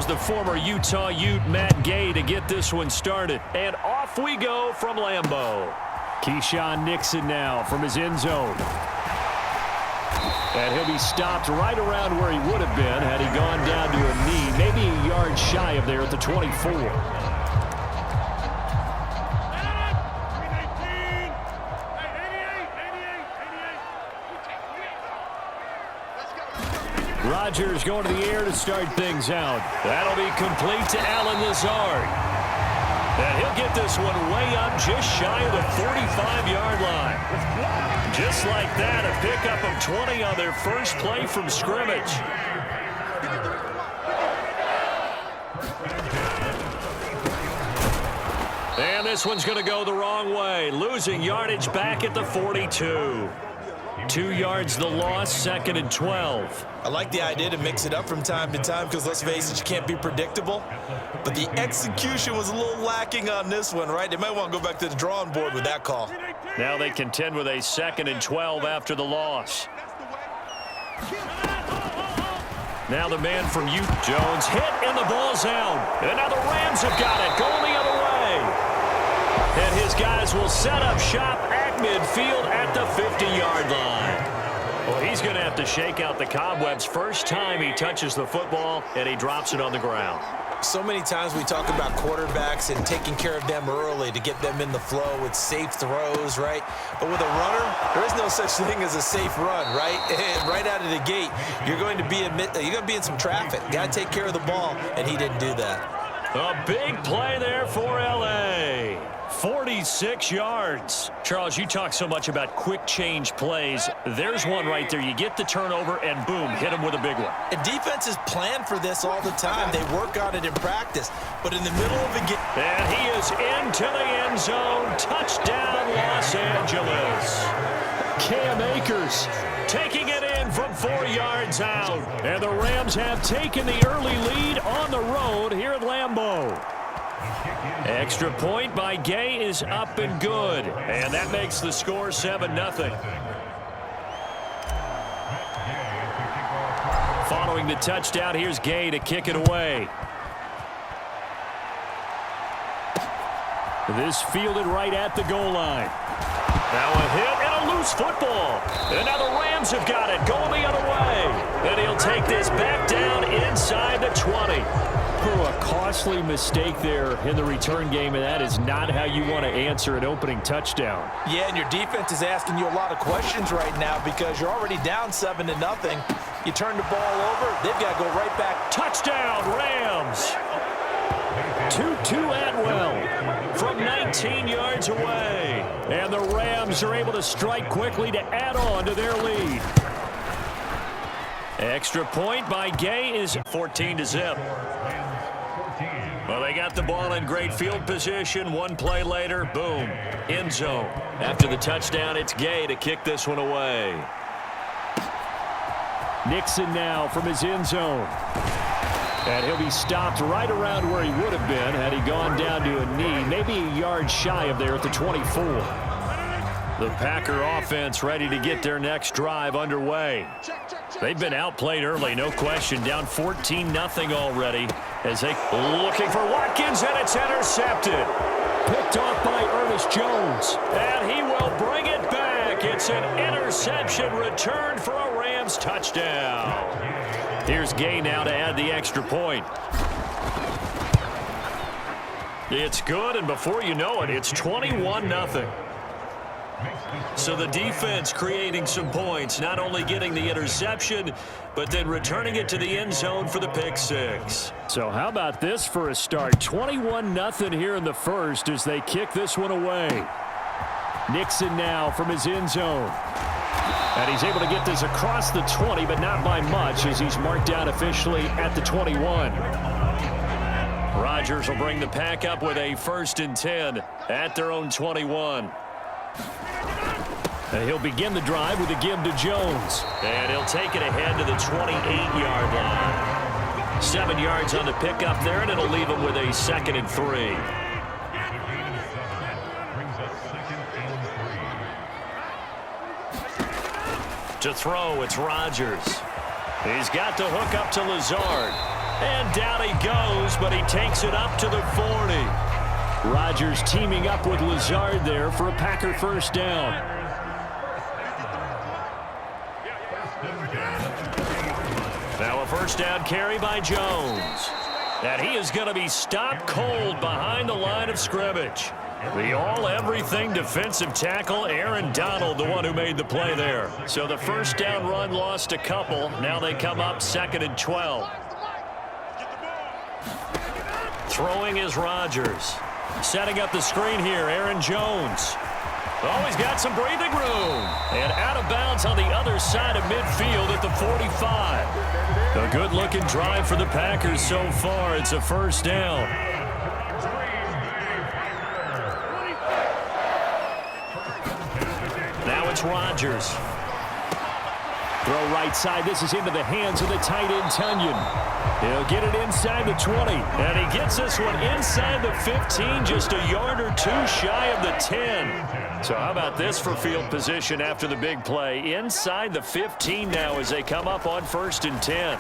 the former Utah Ute Matt Gay to get this one started. And off we go from Lambeau. Keyshawn Nixon now from his end zone. And he'll be stopped right around where he would have been had he gone down to a knee, maybe a yard shy of there at the 24. Rodgers going to the air to start things out. That'll be complete to Allen Lazard. And he'll get this one way up just shy of the 45-yard line. Just like that, a pickup of 20 on their first play from scrimmage. And this one's going to go the wrong way, losing yardage back at the 42. 2 yards the loss, 2nd and 12. I like the idea to mix it up from time to time because, let's face it, you can't be predictable. But the execution was a little lacking on this one, right? They might want to go back to the drawing board with that call. Now they contend with a 2nd and 12 after the loss. Now the man from Utah, Jones, hit and the ball's out. And now the Rams have got it, going the other way. And his guys will set up shop at midfield at the 50-yard line. Well, he's going to have to shake out the cobwebs first time he touches the football, and he drops it on the ground. So many times we talk about quarterbacks and taking care of them early to get them in the flow with safe throws, right? But with a runner, there is no such thing as a safe run, right? And right out of the gate, you're going to be in some traffic. Got to take care of the ball, and he didn't do that. A big play there for L.A. 46 yards. Charles, you talk so much about quick change plays. There's one right there. You get the turnover, and boom, hit him with a big one. And defenses plan for this all the time. They work on it in practice. But in the middle of the game... And he is into the end zone. Touchdown, Los Angeles. Cam Akers taking it in from 4 yards out. And the Rams have taken the early lead on the road here at Lambeau. Extra point by Gay is up and good. And that makes the score 7-0. Following the touchdown, here's Gay to kick it away. This fielded right at the goal line. Now a hit and a loose football. And now the Rams have got it, going the other way. And he'll take this back down inside the 20. A costly mistake there in the return game, and that is not how you want to answer an opening touchdown. Yeah, and your defense is asking you a lot of questions right now because you're already down 7-0. You turn the ball over, they've got to go right back. Touchdown, Rams! Tutu Atwell from 19 yards away. And the Rams are able to strike quickly to add on to their lead. Extra point by Gay is 14-0. Well, they got the ball in great field position. One play later, boom, end zone. After the touchdown, it's Gay to kick this one away. Nixon now from his end zone. And he'll be stopped right around where he would have been had he gone down to a knee, maybe a yard shy of there at the 24. The Packer offense ready to get their next drive underway. They've been outplayed early, no question. Down 14-0 already as they looking for Watkins, and it's intercepted. Picked off by Ernest Jones, and he will bring it back. It's an interception return for a Rams touchdown. Here's Gay now to add the extra point. It's good, and before you know it, it's 21-0. So the defense creating some points, not only getting the interception, but then returning it to the end zone for the pick six. So how about this for a start? 21-0 here in the first as they kick this one away. Nixon now from his end zone. And he's able to get this across the 20, but not by much as he's marked down officially at the 21. Rodgers will bring the pack up with a 1st and 10 at their own 21. And he'll begin the drive with a give to Jones. And he'll take it ahead to the 28-yard line. 7 yards on the pickup there, and it'll leave him with a 2nd and 3. To throw, it's Rodgers. He's got the hook up to Lazard. And down he goes, but he takes it up to the 40. Rodgers teaming up with Lazard there for a Packer first down. Now a first down carry by Jones. And he is going to be stopped cold behind the line of scrimmage. The all-everything defensive tackle, Aaron Donald, the one who made the play there. So the first down run lost a couple. Now they come up 2nd and 12. Throwing is Rodgers. Setting up the screen here, Aaron Jones. Oh, he's got some breathing room. And out of bounds on the other side of midfield at the 45. A good-looking drive for the Packers so far. It's a first down. Now it's Rodgers. Throw right side. This is into the hands of the tight end, Tunyon. He'll get it inside the 20. And he gets this one inside the 15, just a yard or two shy of the 10. So how about this for field position after the big play? Inside the 15 now as they come up on 1st and 10.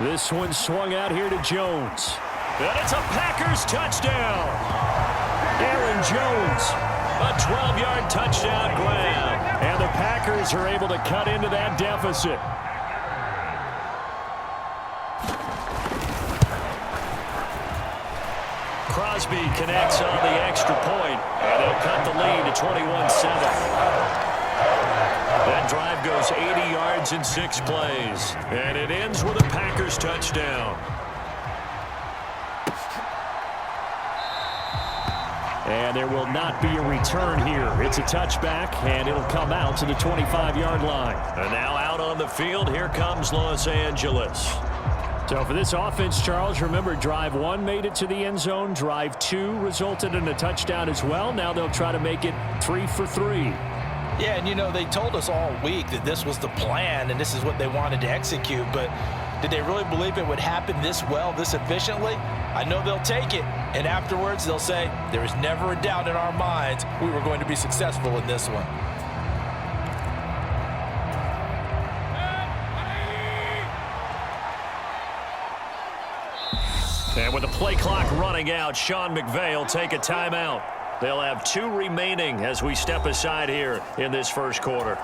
This one swung out here to Jones. And it's a Packers touchdown. Aaron Jones, a 12-yard touchdown grab. And the Packers are able to cut into that deficit. Crosby connects on the extra point, and they'll cut the lead to 21-7. That drive goes 80 yards in 6 plays, and it ends with a Packers touchdown. And there will not be a return here. It's a touchback, and it'll come out to the 25-yard line. And now out on the field, here comes Los Angeles. So for this offense, Charles, remember, drive 1 made it to the end zone. Drive 2 resulted in a touchdown as well. Now they'll try to make it 3 for 3. Yeah, and you know, they told us all week that this was the plan and this is what they wanted to execute, but did they really believe it would happen this well, this efficiently? I know they'll take it, and afterwards they'll say, there was never a doubt in our minds we were going to be successful in this one. And with the play clock running out, Sean McVay will take a timeout. They'll have 2 remaining as we step aside here in this first quarter.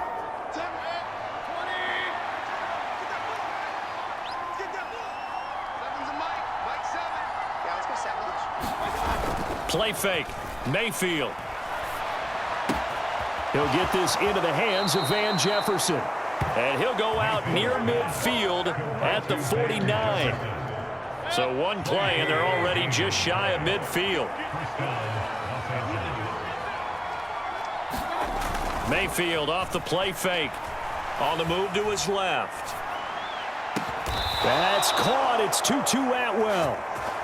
Play fake. Mayfield. He'll get this into the hands of Van Jefferson. And he'll go out near midfield at the 49. So one play, and they're already just shy of midfield. Mayfield off the play fake. On the move to his left. That's caught. It's 2-2 Atwell.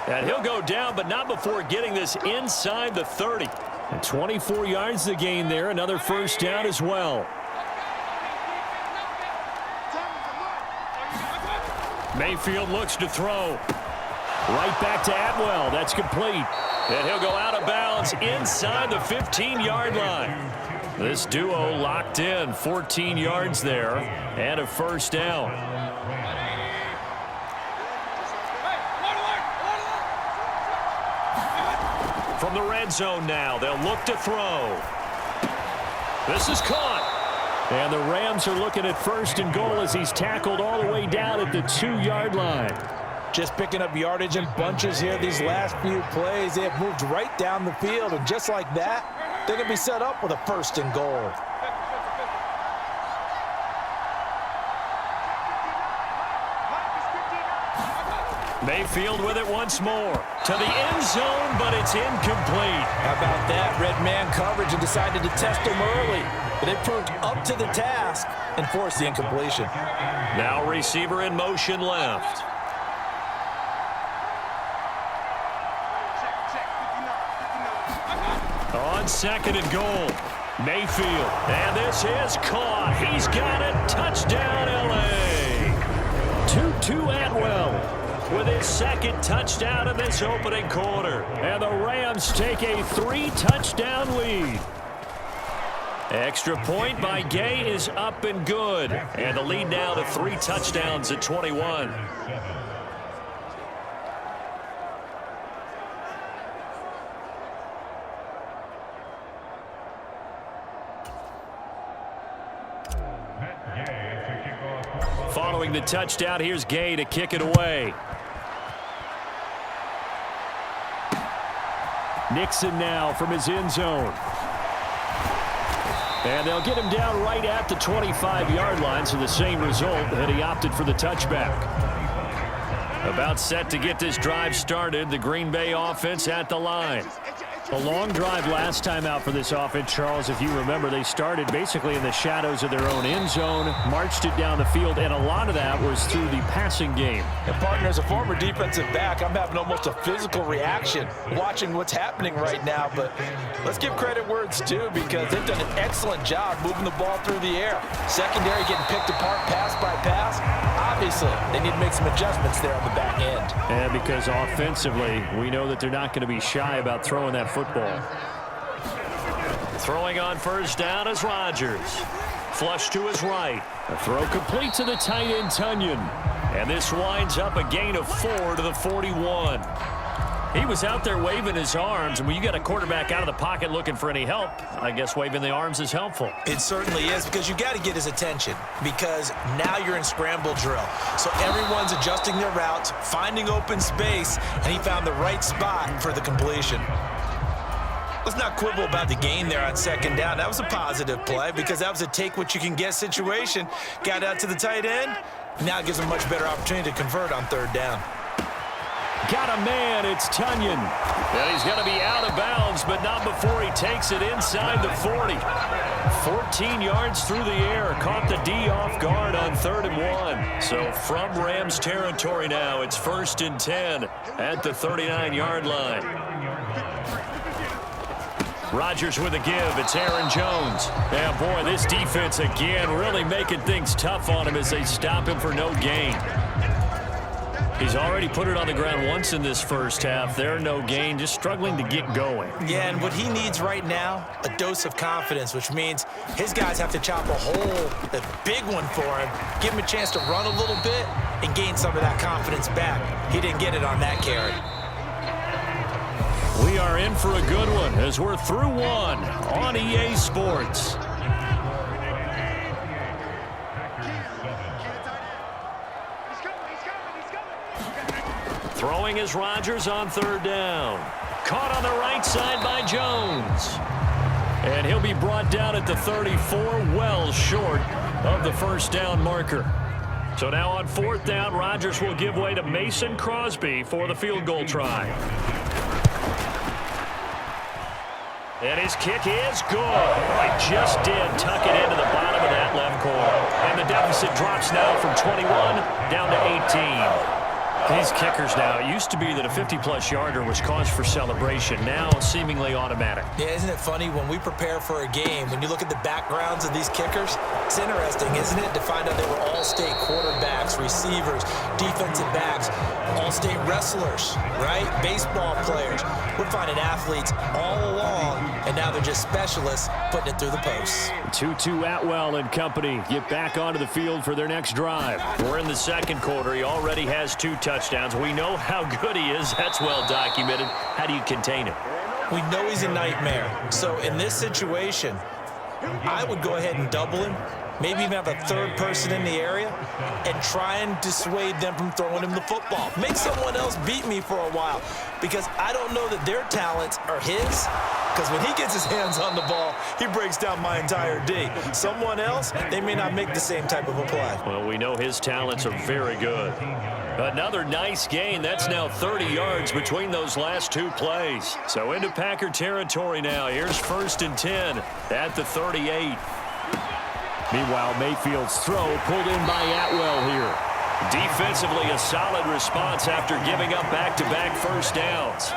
And he'll go down, but not before getting this inside the 30. And 24 yards to gain there. Another first down as well. Mayfield looks to throw. Right back to Atwell. That's complete. And he'll go out of bounds inside the 15-yard line. This duo locked in. 14 yards there and a first down. From the red zone now, they'll look to throw. This is caught. And the Rams are looking at 1st and goal as he's tackled all the way down at the 2-yard line. Just picking up yardage in bunches here these last few plays. They have moved right down the field, and just like that, they're going to be set up with a 1st and goal. Mayfield with it once more. To the end zone, but it's incomplete. How about that? Red man coverage and decided to test him early. But they proved up to the task and forced the incompletion. Now receiver in motion left. On 2nd and goal. Mayfield. And this is caught. He's got it. Touchdown, L.A. 2-2 Atwell with his 2nd touchdown in this opening quarter. And the Rams take a 3-touchdown lead. Extra point by Gay is up and good. And the lead now to 3 touchdowns at 21. Following the touchdown, here's Gay to kick it away. Nixon now from his end zone. And they'll get him down right at the 25-yard line, so the same result, and he opted for the touchback. About set to get this drive started, the Green Bay offense at the line. A long drive last time out for this offense, Charles. If you remember, they started basically in the shadows of their own end zone, marched it down the field, and a lot of that was through the passing game. And partner, as a former defensive back, I'm having almost a physical reaction watching what's happening right now. But let's give credit where it's due, because they've done an excellent job moving the ball through the air. Secondary getting picked apart pass by pass. Obviously, they need to make some adjustments there on the back end. And because offensively, we know that they're not going to be shy about throwing that football. Throwing on first down is Rodgers. Flush to his right. A throw complete to the tight end, Tunyon. And this winds up a gain of 4 to the 41. He was out there waving his arms, and when you got a quarterback out of the pocket looking for any help, I guess waving the arms is helpful. It certainly is, because you got to get his attention, because now you're in scramble drill. So everyone's adjusting their routes, finding open space, and he found the right spot for the completion. Let's not quibble about the gain there on second down. That was a positive play, because that was a take-what-you-can-get situation. Got out to the tight end. Now it gives him a much better opportunity to convert on third down. Got a man, it's Tunyon. And he's going to be out of bounds, but not before he takes it inside the 40. 14 yards through the air, caught the D off guard on 3rd and 1. So from Rams territory now, it's 1st and 10 at the 39-yard line. Rodgers with a give. It's Aaron Jones. Yeah, boy, this defense again really making things tough on him as they stop him for no gain. He's already put it on the ground once in this first half. There, no gain, just struggling to get going. Yeah, and what he needs right now, a dose of confidence, which means his guys have to chop a hole, a big one for him, give him a chance to run a little bit and gain some of that confidence back. He didn't get it on that carry. We are in for a good one as we're through one on EA Sports. Throwing is Rodgers on 3rd down. Caught on the right side by Jones. And he'll be brought down at the 34, well short of the first down marker. So now on 4th down, Rodgers will give way to Mason Crosby for the field goal try. And his kick is good. I just did tuck it into the bottom of that left corner. And the deficit drops now from 21 down to 18. These kickers now, it used to be that a 50-plus yarder was cause for celebration. Now seemingly automatic. Yeah, isn't it funny when we prepare for a game, when you look at the backgrounds of these kickers, it's interesting, isn't it, to find out they were all-state quarterbacks, receivers, defensive backs, all-state wrestlers, right? Baseball players. We're finding athletes all along, and now they're just specialists putting it through the posts. 2-2 Atwell and company get back onto the field for their next drive. We're in the second quarter. He already has 2 touchdowns. We know how good he is. That's well documented. How do you contain him? We know he's a nightmare. So in this situation, I would go ahead and double him, maybe even have a 3rd person in the area, and try and dissuade them from throwing him the football. Make someone else beat me for a while, because I don't know that their talents are his, because when he gets his hands on the ball, he breaks down my entire D. Someone else, they may not make the same type of a play. Well, we know his talents are very good. Another nice gain. That's now 30 yards between those last 2 plays. So into Packer territory now. Here's 1st and 10 at the 38. Meanwhile, Mayfield's throw pulled in by Atwell here. Defensively, a solid response after giving up back-to-back first downs.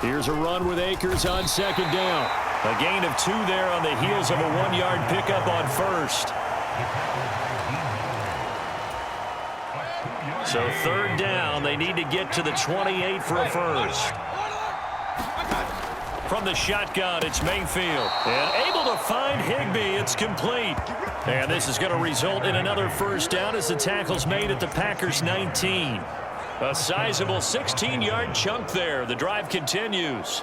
Here's a run with Akers on 2nd down. A gain of 2 there on the heels of a 1-yard pickup on 1st. So 3rd down, they need to get to the 28 for a first. From the shotgun, it's Mayfield. And able to find Higbee. It's complete. And this is going to result in another first down as the tackle's made at the Packers' 19. A sizable 16-yard chunk there. The drive continues.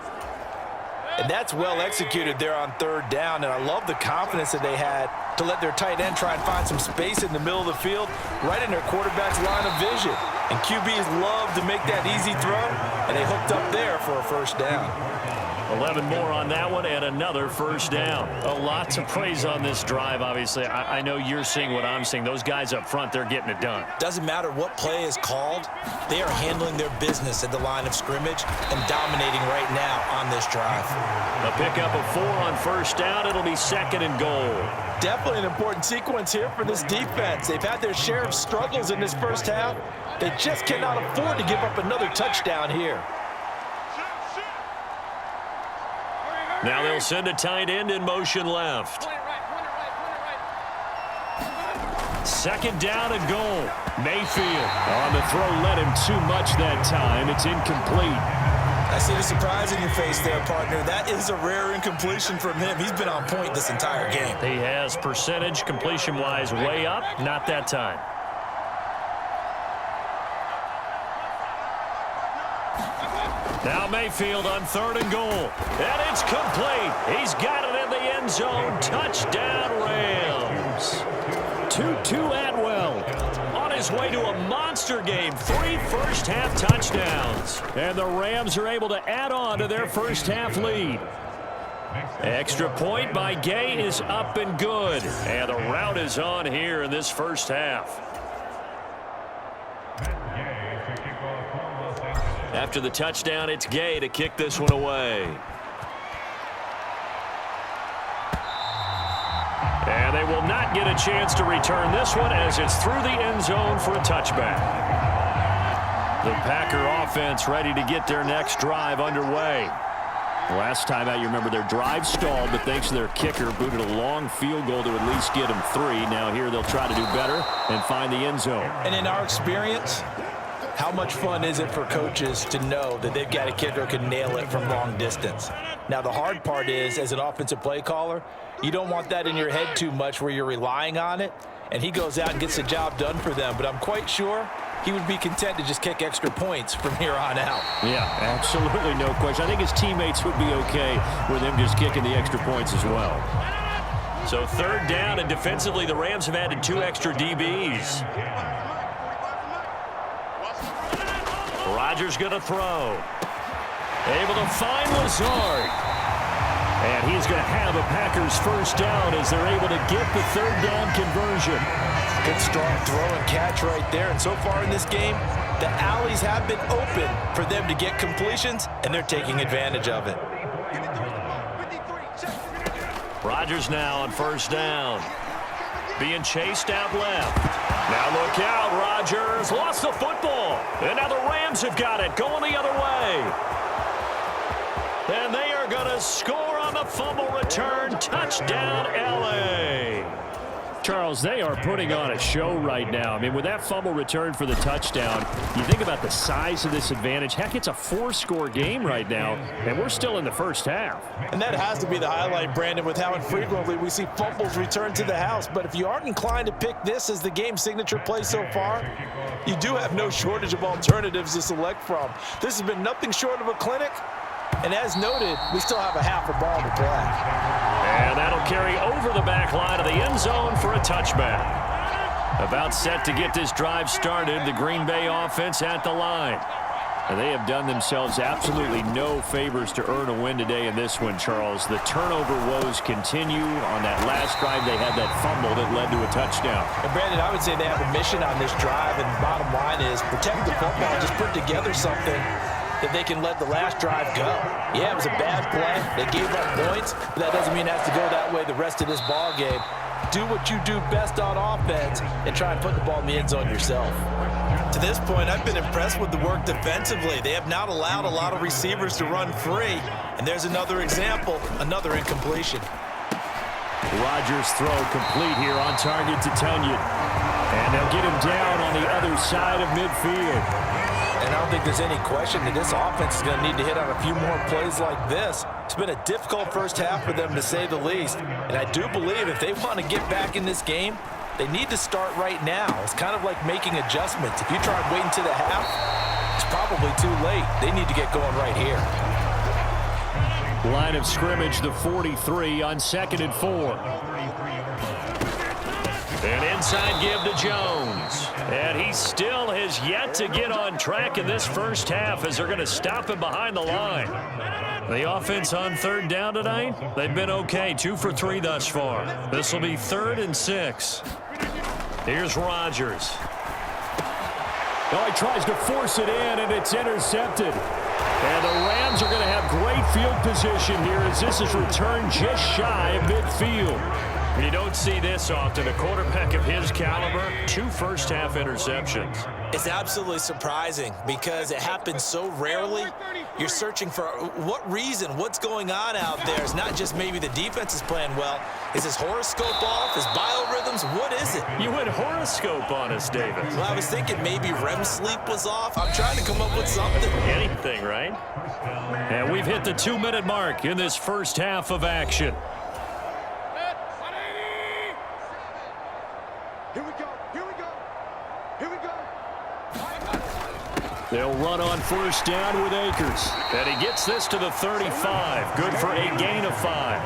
And that's well executed there on third down. And I love the confidence that they had to let their tight end try and find some space in the middle of the field, right in their quarterback's line of vision. And QBs love to make that easy throw, and they hooked up there for a first down. 11 more on that one and another first down. A lot to praise on this drive, obviously. I know you're seeing what I'm seeing. Those guys up front, they're getting it done. Doesn't matter what play is called. They are handling their business at the line of scrimmage and dominating right now on this drive. A pickup of 4 on first down. It'll be 2nd and goal. Definitely an important sequence here for this defense. They've had their share of struggles in this first half. They just cannot afford to give up another touchdown here. Now they'll send a tight end in motion left. 2nd down and goal. Mayfield on the throw, led him too much that time. It's incomplete. I see the surprise in your face there, partner. That is a rare incompletion from him. He's been on point this entire game. He has percentage completion-wise way up. Not that time. Now Mayfield on 3rd and goal. And it's complete. He's got it in the end zone. Touchdown, Rams. Tutu Atwell on his way to a monster game. 3 first-half touchdowns. And the Rams are able to add on to their first-half lead. Extra point by Gay is up and good. And the route is on here in this first half. After the touchdown, it's Gay to kick this one away. And they will not get a chance to return this one as it's through the end zone for a touchback. The Packer offense ready to get their next drive underway. Last time out, you remember their drive stalled, but thanks to their kicker, booted a long field goal to at least get them 3. Now here they'll try to do better and find the end zone. And in our experience, how much fun is it for coaches to know that they've got a kicker who can nail it from long distance? Now, the hard part is, as an offensive play caller, you don't want that in your head too much where you're relying on it, and he goes out and gets the job done for them. But I'm quite sure he would be content to just kick extra points from here on out. Yeah, absolutely no question. I think his teammates would be okay with him just kicking the extra points as well. So 3rd down, and defensively, the Rams have added 2 extra DBs. Rodgers going to throw. Able to find Lazard. And he's going to have a Packers first down as they're able to get the 3rd down conversion. Good strong throw and catch right there. And so far in this game, the alleys have been open for them to get completions, and they're taking advantage of it. Rodgers now on first down. Being chased out left. Now look out, Rodgers lost the football. And now the Rams have got it, going the other way. And they are going to score on the fumble return. Touchdown, L.A. Charles, they are putting on a show right now. I mean, with that fumble return for the touchdown, you think about the size of this advantage. Heck, it's a 4-score game right now, and we're still in the first half. And that has to be the highlight, Brandon, with how infrequently we see fumbles return to the house. But if you aren't inclined to pick this as the game signature play so far, you do have no shortage of alternatives to select from. This has been nothing short of a clinic. And as noted, we still have a half a ball to play. And that'll carry over the back line of the end zone for a touchback. About set to get this drive started, the Green Bay offense at the line. And they have done themselves absolutely no favors to earn a win today in this one, Charles. The turnover woes continue. On that last drive, they had that fumble that led to a touchdown. And Brandon, I would say they have a mission on this drive, and the bottom line is protect the football, just put together something that they can let the last drive go. Yeah, it was a bad play. They gave up points, but that doesn't mean it has to go that way the rest of this ball game. Do what you do best on offense and try and put the ball in the end zone yourself. To this point, I've been impressed with the work defensively. They have not allowed a lot of receivers to run free. And there's another example, another incompletion. Rodgers' throw complete here on target to Tunyon. And they'll get him down on the other side of midfield. And I don't think there's any question that this offense is going to need to hit on a few more plays like this. It's been a difficult first half for them, to say the least. And I do believe if they want to get back in this game, they need to start right now. It's kind of like making adjustments. If you try and wait until the half, it's probably too late. They need to get going right here. Line of scrimmage, the 43 on 2nd and 4. An inside give to Jones. And he still has yet to get on track in this first half as they're going to stop him behind the line. The offense on 3rd down tonight, they've been okay. 2 for 3 thus far. This will be 3rd and 6. Here's Rodgers. Oh, he tries to force it in, and it's intercepted. And the Rams are going to have great field position here as this is returned just shy of midfield. You don't see this often. A quarterback of his caliber, 2 first-half interceptions. It's absolutely surprising because it happens so rarely. You're searching for what reason, what's going on out there. It's not just maybe the defense is playing well. Is his horoscope off? His biorhythms? What is it? You went horoscope on us, David. Well, I was thinking maybe REM sleep was off. I'm trying to come up with something. Anything, right? And we've hit the 2-minute mark in this first half of action. Here we go. Here we go. Here we go. They'll run on 1st down with Akers. And he gets this to the 35. Good for a gain of 5.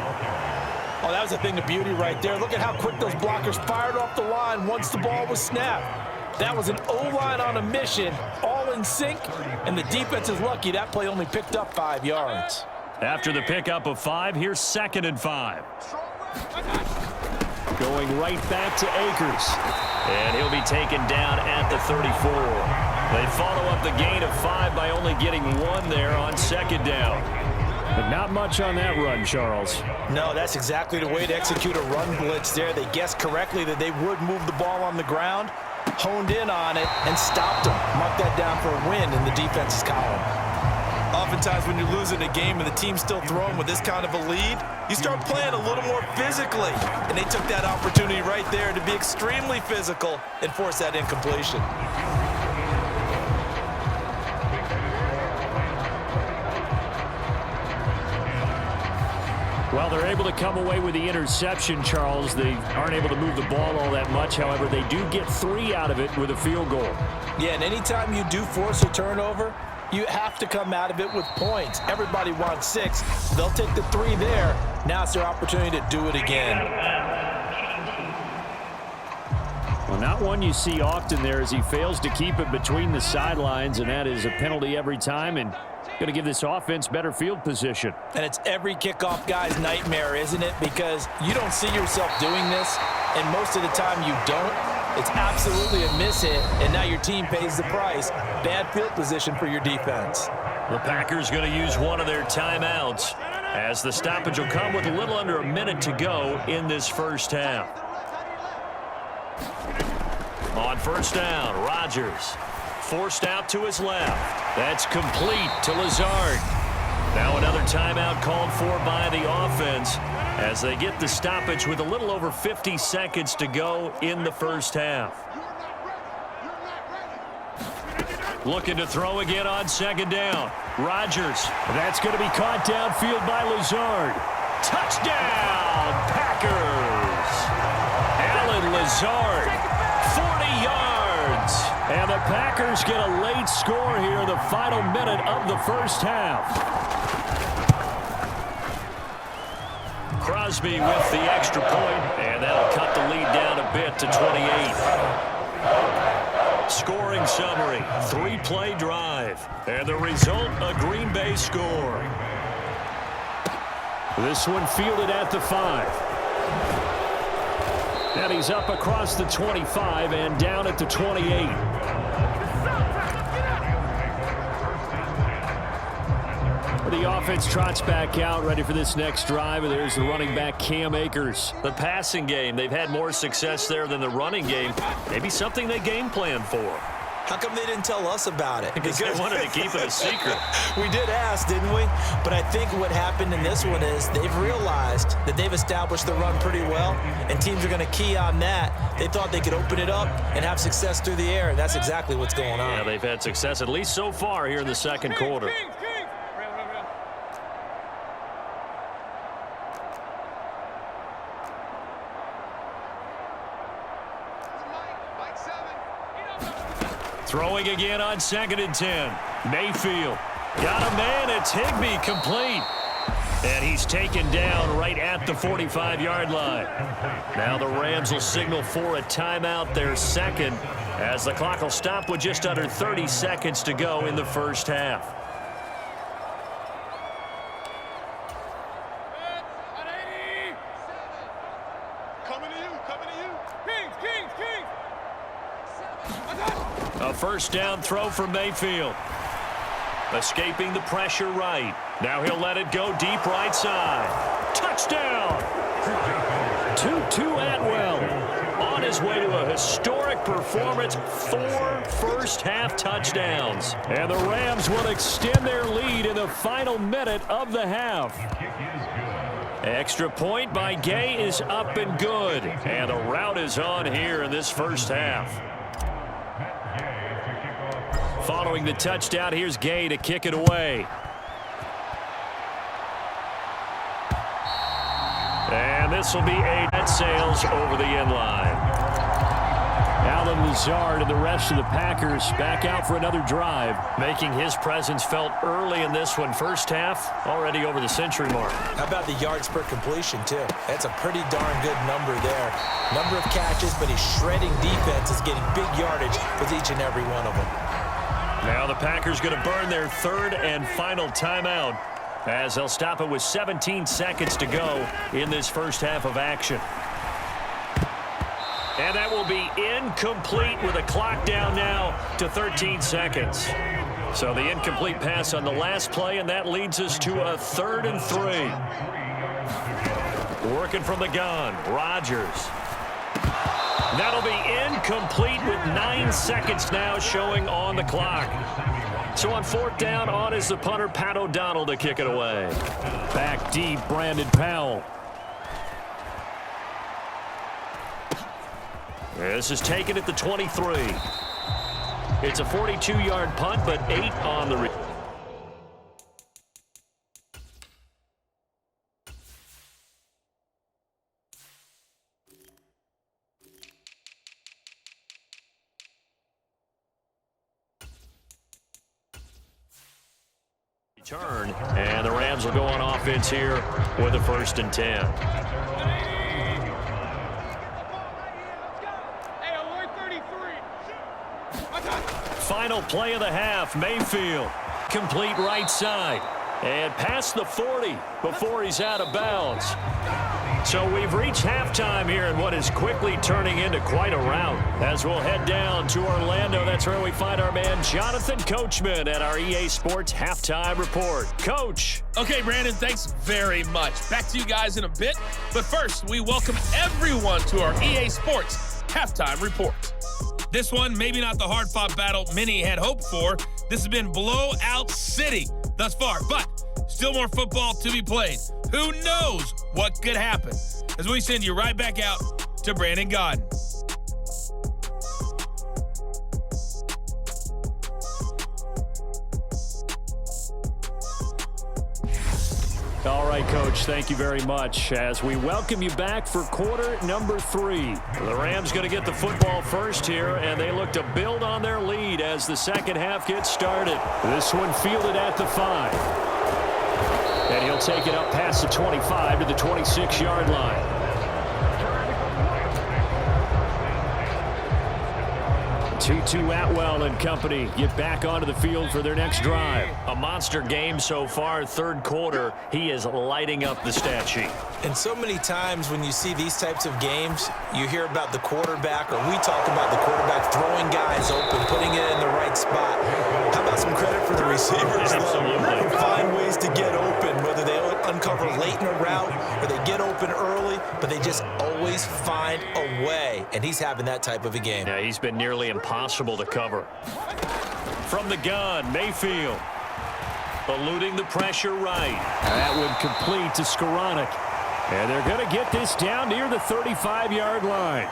Oh, that was a thing of beauty right there. Look at how quick those blockers fired off the line once the ball was snapped. That was an O-line on a mission, all in sync, and the defense is lucky that play only picked up 5 yards. After the pickup of 5, here's 2nd and 5. Going right back to Akers. And he'll be taken down at the 34. They follow up the gain of 5 by only getting 1 there on 2nd down. But not much on that run, Charles. No, that's exactly the way to execute a run blitz there. They guessed correctly that they would move the ball on the ground, honed in on it, and stopped them. Mark that down for a win in the defense's column. Oftentimes when you're losing a game and the team's still throwing with this kind of a lead, you start playing a little more physically. And they took that opportunity right there to be extremely physical and force that incompletion. Well, they're able to come away with the interception, Charles. They aren't able to move the ball all that much. However, they do get 3 out of it with a field goal. Yeah, and anytime you do force a turnover, you have to come out of it with points. Everybody wants 6. They'll take the 3 there. Now it's their opportunity to do it again. Well, not one you see often there as he fails to keep it between the sidelines, and that is a penalty every time and going to give this offense better field position. And it's every kickoff guy's nightmare, isn't it? Because you don't see yourself doing this, and most of the time you don't. It's absolutely a mishit, and now your team pays the price. Bad field position for your defense. The Packers going to use one of their timeouts as the stoppage will come with a little under a minute to go in this first half. On 1st down, Rodgers forced out to his left. That's complete to Lazard. Now another timeout called for by the offense as they get the stoppage with a little over 50 seconds to go in the first half. Looking to throw again on 2nd down. Rodgers. That's going to be caught downfield by Lazard. Touchdown, Packers. Alan Lazard, 40 yards. And the Packers get a late score here in the final minute of the first half. Crosby with the extra point, and that'll cut the lead down a bit to 28. Scoring summary, 3-play drive, and the result, a Green Bay score. This one fielded at the 5. And he's up across the 25 and down at the 28. The offense trots back out, ready for this next drive. And there's the running back, Cam Akers. The passing game, they've had more success there than the running game. Maybe something they game plan for. How come they didn't tell us about it? Because they wanted to keep it a secret. We did ask, didn't we? But I think what happened in this one is they've realized that they've established the run pretty well, and teams are going to key on that. They thought they could open it up and have success through the air, and that's exactly what's going on. Yeah, they've had success, at least so far, here in the second quarter. Throwing again on 2nd and 10. Mayfield got a man. It's Higbee complete. And he's taken down right at the 45-yard line. Now the Rams will signal for a timeout, their second, as the clock will stop with just under 30 seconds to go in the first half. A first down throw for Mayfield. Escaping the pressure right. Now he'll let it go deep right side. Touchdown! Tutu Atwell on his way to a historic performance. 4 first-half touchdowns. And the Rams will extend their lead in the final minute of the half. Extra point by Gay is up and good. And the route is on here in this first half. Following the touchdown, here's Gay to kick it away. And this will be a net sails over the end line. Allen Lazard and the rest of the Packers back out for another drive, making his presence felt early in this one. First half, already over the century mark. How about the yards per completion, too? That's a pretty darn good number there. Number of catches, but he's shredding defenses, getting big yardage with each and every one of them. Now the Packers going to burn their third and final timeout as they'll stop it with 17 seconds to go in this first half of action. And that will be incomplete with a clock down now to 13 seconds. So the incomplete pass on the last play, and that leads us to a 3rd and 3. Working from the gun, Rodgers. That'll be incomplete with 9 seconds now showing on the clock. So on 4th down, on is the punter, Pat O'Donnell, to kick it away. Back deep, Brandon Powell. This is taken at the 23. It's a 42-yard punt, but 8 on the return. And the Rams will go on offense here with a 1st and 10. Final play of the half, Mayfield. Complete right side. And past the 40 before he's out of bounds. So we've reached halftime here in what is quickly turning into quite a rout. As we'll head down to Orlando, that's where we find our man Jonathan Coachman at our EA Sports Halftime Report. Coach. Okay, Brandon, thanks very much. Back to you guys in a bit. But first, we welcome everyone to our EA Sports Halftime Report. This one, maybe not the hard-fought battle many had hoped for. This has been blowout city thus far, but still more football to be played. Who knows what could happen? As we send you right back out to Brandon Gaudin. All right, Coach, thank you very much as we welcome you back for quarter number 3. The Rams going to get the football first here, and they look to build on their lead as the second half gets started. This one fielded at the 5. And he'll take it up past the 25 to the 26-yard line. Tutu Atwell and company get back onto the field for their next drive. A monster game so far, 3rd quarter. He is lighting up the stat sheet. And so many times when you see these types of games, you hear about the quarterback, or we talk about the quarterback throwing guys open, putting it in the right spot. How about some credit for the receivers? Absolutely. Who find ways to get open, whether they uncover late in a route or they get open early, but they just always find a way. And he's having that type of a game. Yeah, he's been nearly impossible to cover. From the gun, Mayfield. Eluding the pressure right. That would complete to Skoranek. And they're going to get this down near the 35-yard line.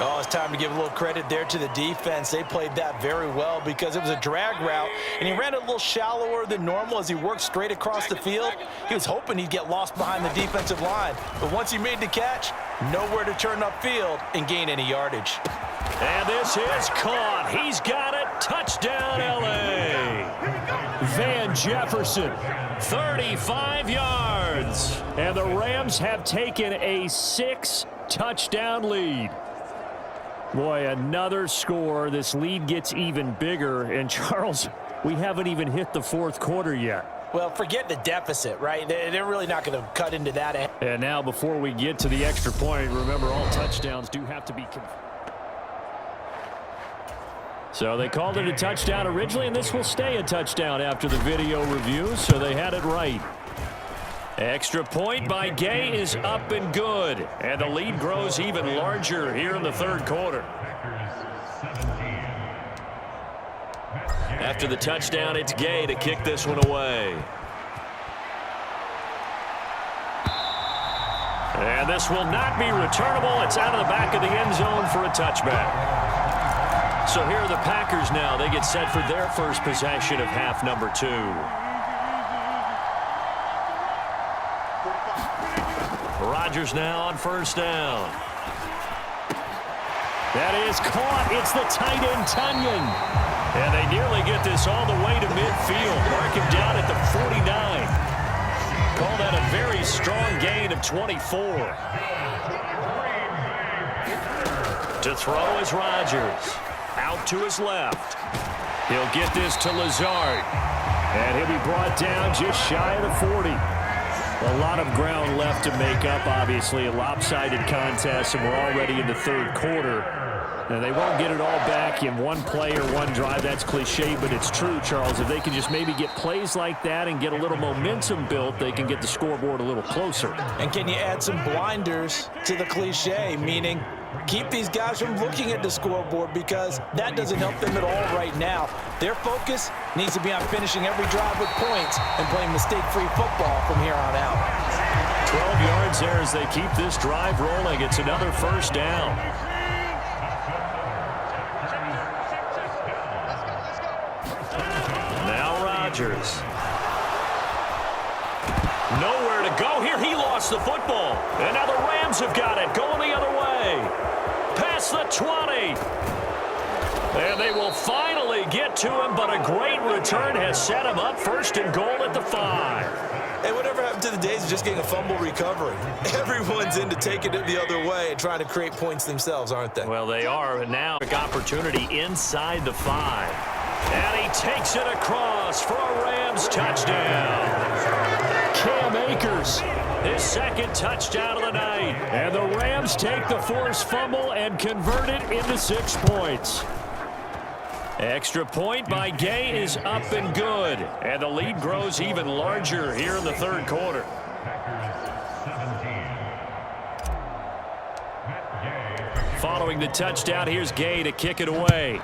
Oh, it's time to give a little credit there to the defense. They played that very well because it was a drag route, and he ran a little shallower than normal as he worked straight across the field. He was hoping he'd get lost behind the defensive line, but once he made the catch, nowhere to turn upfield and gain any yardage. And this is caught. He's got it. Touchdown, L.A. Van Van Jefferson, 35 yards. And the Rams have taken a 6-touchdown lead. Boy, another score. This lead gets even bigger. And, Charles, we haven't even hit the fourth quarter yet. Well, forget the deficit, right? They're really not going to cut into that. And now, before we get to the extra point, remember, all touchdowns do have to be So they called it a touchdown originally, and this will stay a touchdown after the video review, so they had it right. Extra point by Gay is up and good, and the lead grows even larger here in the third quarter. After the touchdown, it's Gay to kick this one away. And this will not be returnable. It's out of the back of the end zone for a touchback. So here are the Packers now. They get set for their first possession of half number 2. Rodgers now on first down. That is caught. It's the tight end, Tunyon. And they nearly get this all the way to midfield. Mark him down at the 49. Call that a very strong gain of 24. To throw is Rodgers. Out to his left. He'll get this to Lazard. And he'll be brought down just shy of the 40. A lot of ground left to make up, obviously. A lopsided contest, and we're already in the third quarter. And they won't get it all back in one play or one drive. That's cliche, but it's true, Charles. If they can just maybe get plays like that and get a little momentum built, they can get the scoreboard a little closer. And can you add some blinders to the cliche, meaning keep these guys from looking at the scoreboard, because that doesn't help them at all right now. Their focus needs to be on finishing every drive with points and playing mistake-free football from here on out. 12 yards there as they keep this drive rolling. It's another first down. Now Rodgers. Nowhere to go here. He lost the football. And now the Rams have got it. Going the other way. Past the 20. And they will finally get to him, but a great return has set him up first and goal at the 5. Hey, whatever happened to the days of just getting a fumble recovery? Everyone's into taking it the other way and trying to create points themselves, aren't they? Well, they are. And now opportunity inside the 5. And he takes it across for a Rams touchdown. Cam Akers, his second touchdown of the night. And the Rams take the forced fumble and convert it into 6 points. Extra point by Gay is up and good. And the lead grows even larger here in the third quarter. Following the touchdown, here's Gay to kick it away.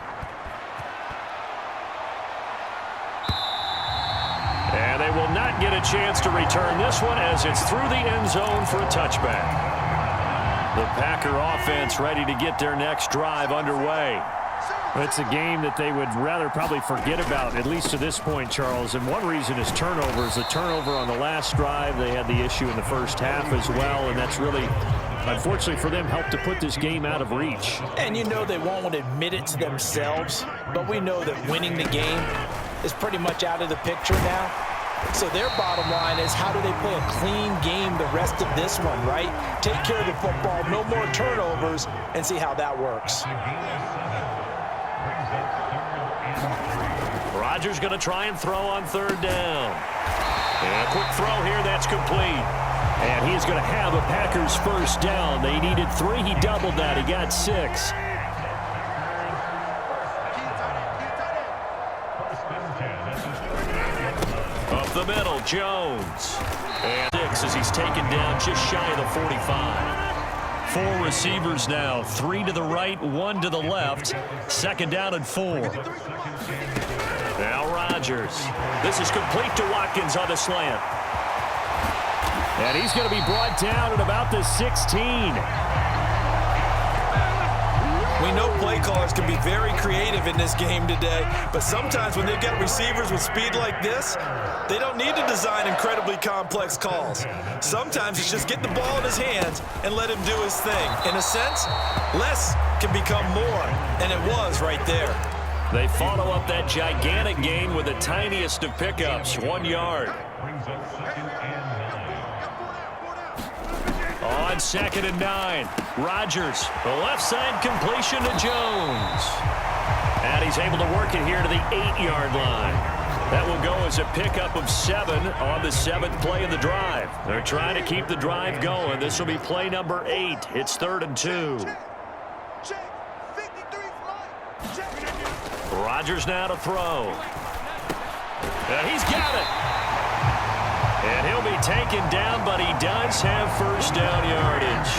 And they will not get a chance to return this one as it's through the end zone for a touchback. The Packer offense ready to get their next drive underway. It's a game that they would rather probably forget about, at least to this point, Charles. And one reason is turnovers. The turnover on the last drive, they had the issue in the first half as well, and that's really, unfortunately for them, helped to put this game out of reach. And you know they won't admit it to themselves, but we know that winning the game is pretty much out of the picture now. So their bottom line is, how do they play a clean game the rest of this one, right? Take care of the football, no more turnovers, and see how that works. Rodgers going to try and throw on third down. And a quick throw here, that's complete. And he is going to have a Packers first down. They needed 3. He doubled that. He got 6. Up the middle, Jones. And 6 as he's taken down just shy of the 45. 4 receivers now, 3 to the right, 1 to the left. Second down and 4. Now Rodgers. This is complete to Watkins on the slant. And he's going to be brought down at about the 16. We know play callers can be very creative in this game today, but sometimes when they've got receivers with speed like this, they don't need to design incredibly complex calls. Sometimes it's just get the ball in his hands and let him do his thing. In a sense, less can become more, and it was right there. They follow up that gigantic gain with the tiniest of pickups, 1 yard. On 2nd and 9, Rodgers, the left side completion to Jones. And he's able to work it here to the 8-yard line. That will go as a pickup of 7 on the 7th play of the drive. They're trying to keep the drive going. This will be play number 8. It's 3rd and 2. Rodgers now to throw. And he's got it. And he'll be taken down, but he does have first down yardage.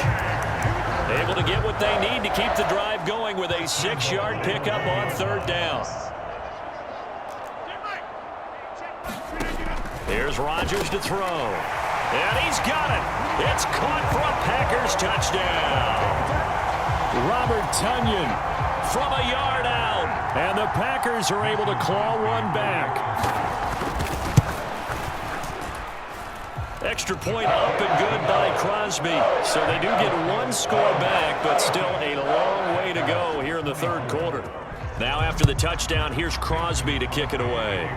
Able to get what they need to keep the drive going with a 6-yard pickup on 3rd down. Here's Rodgers to throw. And he's got it. It's caught for a Packers touchdown. Robert Tonyan from a yard out. And the Packers are able to claw one back. Extra point up and good by Crosby. So they do get 1 score back, but still a long way to go here in the 3rd quarter. Now after the touchdown, here's Crosby to kick it away.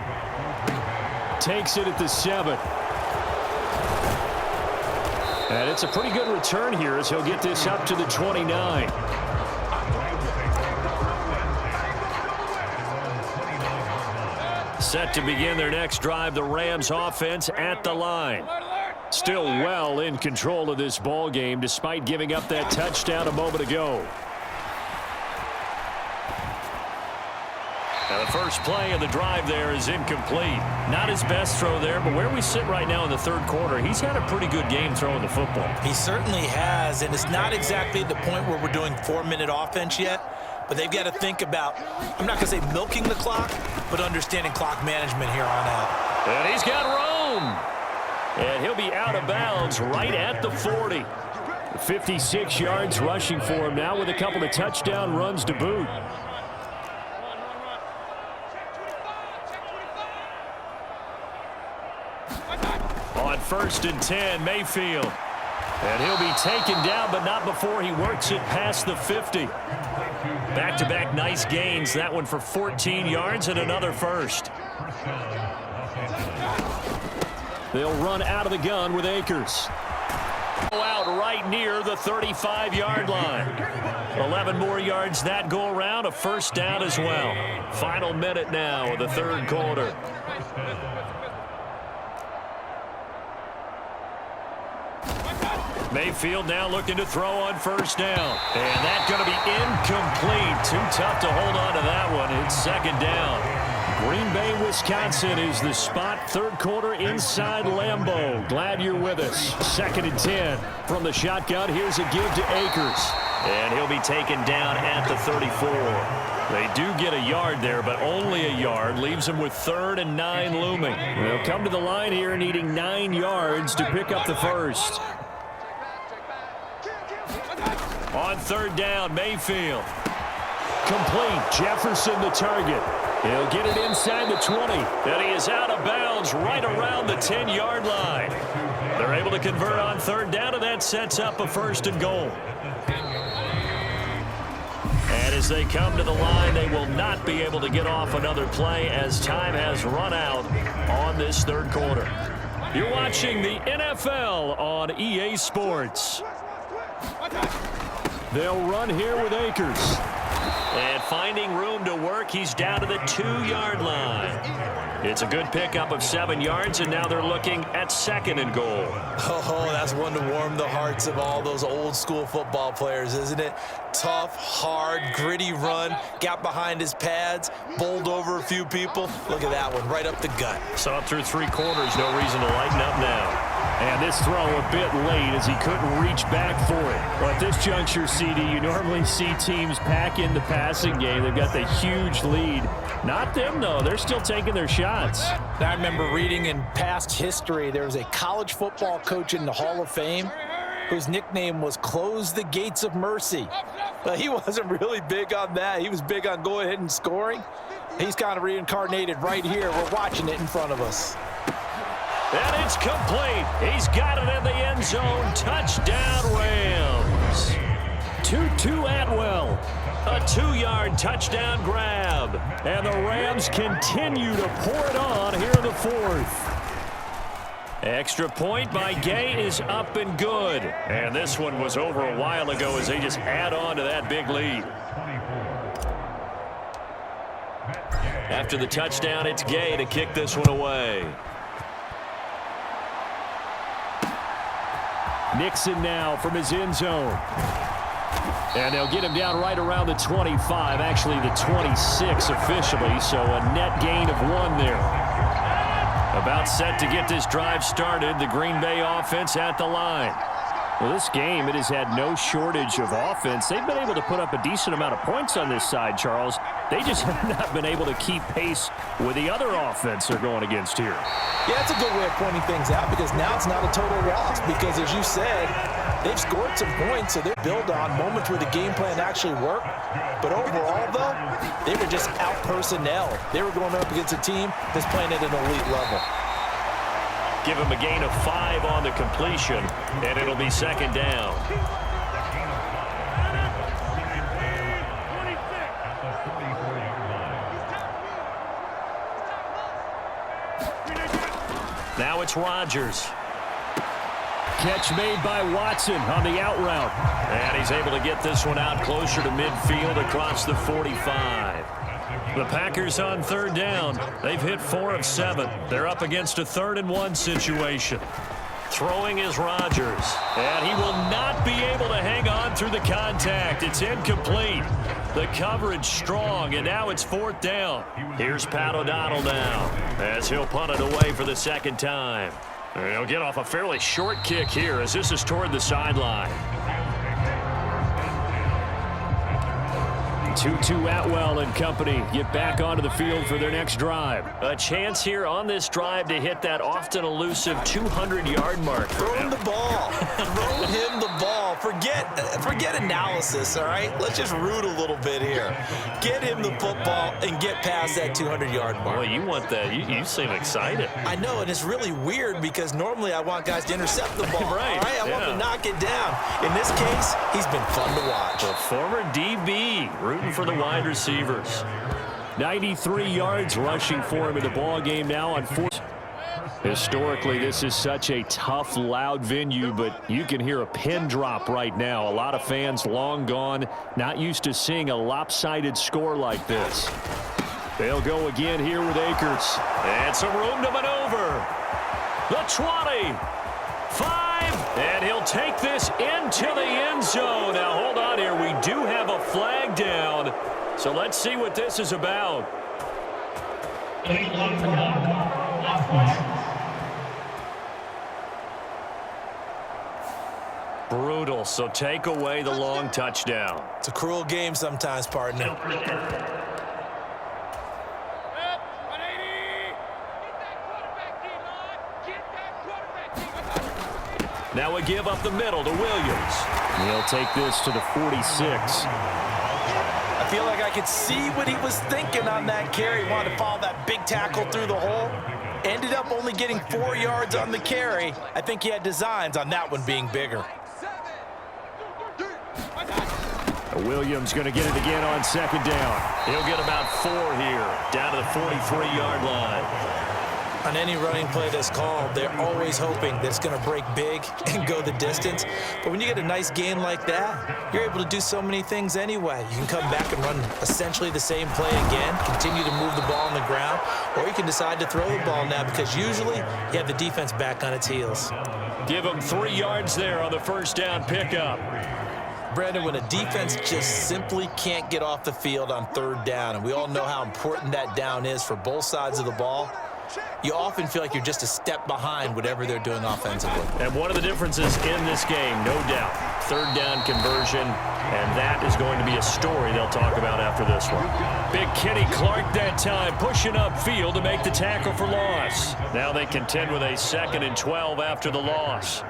Takes it at the 7. And it's a pretty good return here as he'll get this up to the 29. Set to begin their next drive, the Rams offense at the line. Still well in control of this ball game despite giving up that touchdown a moment ago. Now the first play of the drive there is incomplete. Not his best throw there, but where we sit right now in the 3rd quarter, he's had a pretty good game throwing the football. He certainly has, and it's not exactly the point where we're doing 4-minute offense yet, but they've got to think about, I'm not going to say milking the clock, but understanding clock management here on out. And he's got room. And he'll be out of bounds right at the 40. 56 yards rushing for him now with a couple of touchdown runs to boot. On 1st and 10, Mayfield. And he'll be taken down, but not before he works it past the 50. Back-to-back nice gains. That one for 14 yards and another first. They'll run out of the gun with Akers. Out right near the 35-yard line. 11 more yards that go around, a first down as well. Final minute now of the 3rd quarter. Mayfield now looking to throw on 1st down. And that's going to be incomplete. Too tough to hold on to that one. It's 2nd down. Green Bay, Wisconsin is the spot. 3rd quarter inside Lambeau. Glad you're with us. 2nd and 10 from the shotgun. Here's a give to Akers. And he'll be taken down at the 34. They do get a yard there, but only a yard. Leaves them with 3rd and 9 looming. They'll come to the line here needing 9 yards to pick up the first. On 3rd down, Mayfield. Complete. Jefferson the target. He'll get it inside the 20. And he is out of bounds right around the 10-yard line. They're able to convert on 3rd down, and that sets up a 1st and goal. And as they come to the line, they will not be able to get off another play as time has run out on this 3rd quarter. You're watching the NFL on EA Sports. They'll run here with Akers. And finding room to work, he's down to the 2-yard line. It's a good pickup of 7 yards, and now they're looking at 2nd and goal. Oh, that's one to warm the hearts of all those old-school football players, isn't it? Tough, hard, gritty run, got behind his pads, bowled over a few people. Look at that one, right up the gut. Saw it through 3 quarters, no reason to lighten up now. And this throw a bit late as he couldn't reach back for it. Well, at this juncture, CD, you normally see teams pack in the passing game. They've got the huge lead. Not them, though. They're still taking their shots. I remember reading in past history, there was a college football coach in the Hall of Fame whose nickname was Close the Gates of Mercy. But he wasn't really big on that. He was big on going ahead and scoring. He's kind of reincarnated right here. We're watching it in front of us. And it's complete. He's got it in the end zone. Touchdown, Rams. 2 to Atwell. A 2-yard touchdown grab. And the Rams continue to pour it on here in the fourth. Extra point by Gay is up and good. And this one was over a while ago as they just add on to that big lead. After the touchdown, it's Gay to kick this one away. Nixon now from his end zone. And they'll get him down right around the 25, actually the 26 officially, so a net gain of 1 there. About set to get this drive started, the Green Bay offense at the line. Well, this game, it has had no shortage of offense. They've been able to put up a decent amount of points on this side, Charles. They just have not been able to keep pace with the other offense they're going against here. Yeah, that's a good way of pointing things out because now it's not a total loss because, as you said, they've scored some points, so they build on moments where the game plan actually worked. But overall, though, they were just out personnel. They were going up against a team that's playing at an elite level. Give him a gain of 5 on the completion, and it'll be second down. Now it's Rodgers. Catch made by Watson on the out route. And he's able to get this one out closer to midfield across the 45. The Packers on third down. They've hit 4 of 7. They're up against a 3rd-and-1 situation. Throwing is Rodgers. And he will not be able to hang on through the contact. It's incomplete. The coverage strong, and now it's 4th down. Here's Pat O'Donnell now as he'll punt it away for the second time. And he'll get off a fairly short kick here as this is toward the sideline. 2-2 Atwell and company get back onto the field for their next drive. A chance here on this drive to hit that often elusive 200-yard mark. Throw him the ball. Throw him the ball. Forget analysis, all right? Let's just root a little bit here. Get him the football and get past that 200-yard mark. Boy, you want that. You seem excited. I know, and it's really weird because normally I want guys to intercept the ball. Right. All right? I want them to knock it down. In this case, he's been fun to watch. A former DB rooting for the wide receivers. 93 yards rushing for him in the ball game now on 4. Historically, this is such a tough, loud venue, but you can hear a pin drop right now. A lot of fans long gone, not used to seeing a lopsided score like this. They'll go again here with Akers. And some room to maneuver. The 20. 5. And he'll take this into the end zone. Now, hold on here. We do have a flag down. So let's see what this is about. Brutal, so take away the long touchdown. It's a cruel game sometimes, partner. Now a give up the middle to Williams. He'll take this to the 46. I feel like I could see what he was thinking on that carry. Wanted to follow that big tackle through the hole. Ended up only getting 4 yards on the carry. I think he had designs on that one being bigger. Williams going to get it again on second down. He'll get about 4 here, down to the 43-yard line. On any running play that's called, they're always hoping that it's going to break big and go the distance. But when you get a nice gain like that, you're able to do so many things anyway. You can come back and run essentially the same play again, continue to move the ball on the ground, or you can decide to throw the ball now because usually you have the defense back on its heels. Give them 3 yards there on the first down pickup. Brandon, when a defense just simply can't get off the field on third down, and we all know how important that down is for both sides of the ball, you often feel like you're just a step behind whatever they're doing offensively. And one of the differences in this game, no doubt, third down conversion, and that is going to be a story they'll talk about after this one. Big Kenny Clark that time pushing upfield to make the tackle for loss. Now they contend with a 2nd and 12 after the loss.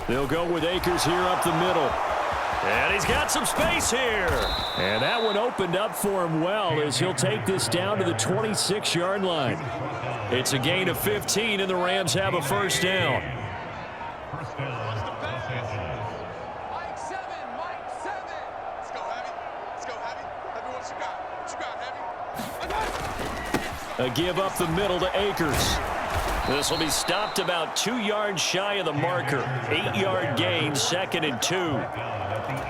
They'll go with Akers here up the middle. And he's got some space here. And that one opened up for him well as he'll take this down to the 26-yard line. It's a gain of 15, and the Rams have a first down. A give up the middle to Akers. This will be stopped about 2 yards shy of the marker. 8-yard gain, 2nd and 2.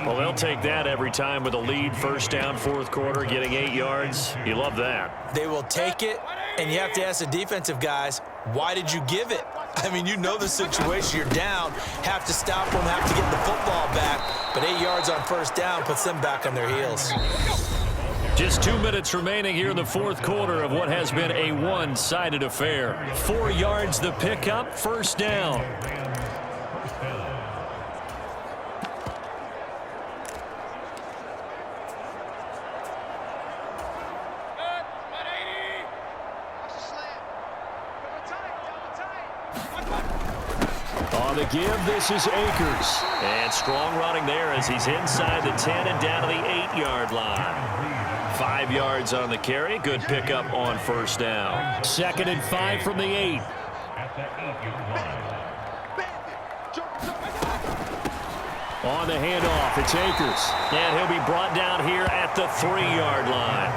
Well, they'll take that every time with a lead. First down, fourth quarter, getting 8 yards. You love that. They will take it, and you have to ask the defensive guys, why did you give it? I mean, you know the situation. You're down, have to stop them, have to get the football back. But 8 yards on first down puts them back on their heels. Just 2 minutes remaining here in the fourth quarter of what has been a one-sided affair. 4 yards the pickup, first down. On the give, this is Akers. And strong running there as he's inside the 10 and down to the 8-yard line. 5 yards on the carry. Good pickup on first down. 2nd and 5 from the 8. On the handoff, it's Akers. And he'll be brought down here at the 3-yard line.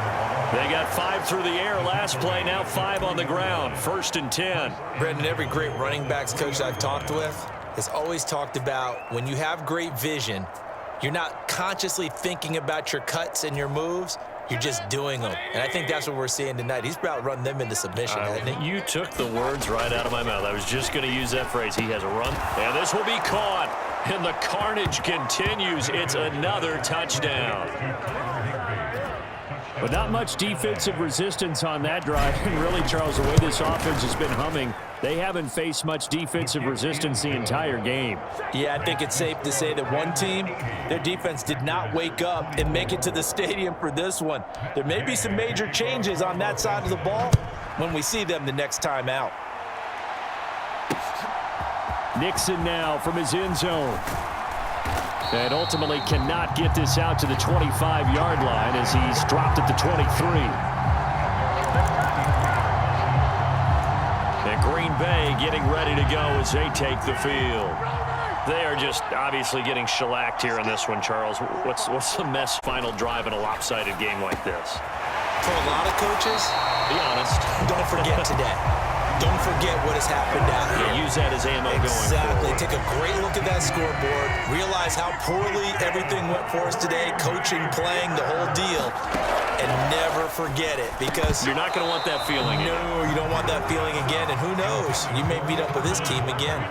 They got 5 through the air last play, now 5 on the ground. 1st and 10. Brendan, every great running backs coach I've talked with has always talked about when you have great vision, you're not consciously thinking about your cuts and your moves. You're just doing them. And I think that's what we're seeing tonight. He's about running them into submission, hasn't he? You took the words right out of my mouth. I was just going to use that phrase. He has a run. And this will be caught. And the carnage continues. It's another touchdown. But not much defensive resistance on that drive. And really, Charles, the way this offense has been humming, they haven't faced much defensive resistance the entire game. Yeah, I think it's safe to say that one team, their defense did not wake up and make it to the stadium for this one. There may be some major changes on that side of the ball when we see them the next time out. Nixon now from his end zone. And ultimately cannot get this out to the 25-yard line as he's dropped at the 23. And Green Bay getting ready to go as they take the field. They are just obviously getting shellacked here in this one, Charles. What's the mess final drive in a lopsided game like this? For a lot of coaches, be honest, don't forget today. Don't forget what has happened out here. Yeah, use that as ammo going forward. Exactly. Take a great look at that scoreboard. Realize how poorly everything went for us today. Coaching, playing, the whole deal. And never forget it because you're not going to want that feeling. No, you don't want that feeling again. And who knows? You may meet up with this team again.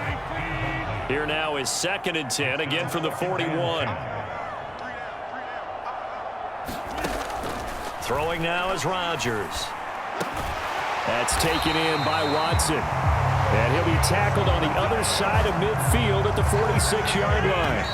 Here now is 2nd and 10, again from the 41. Throwing now is Rodgers. That's taken in by Watson. And he'll be tackled on the other side of midfield at the 46-yard line.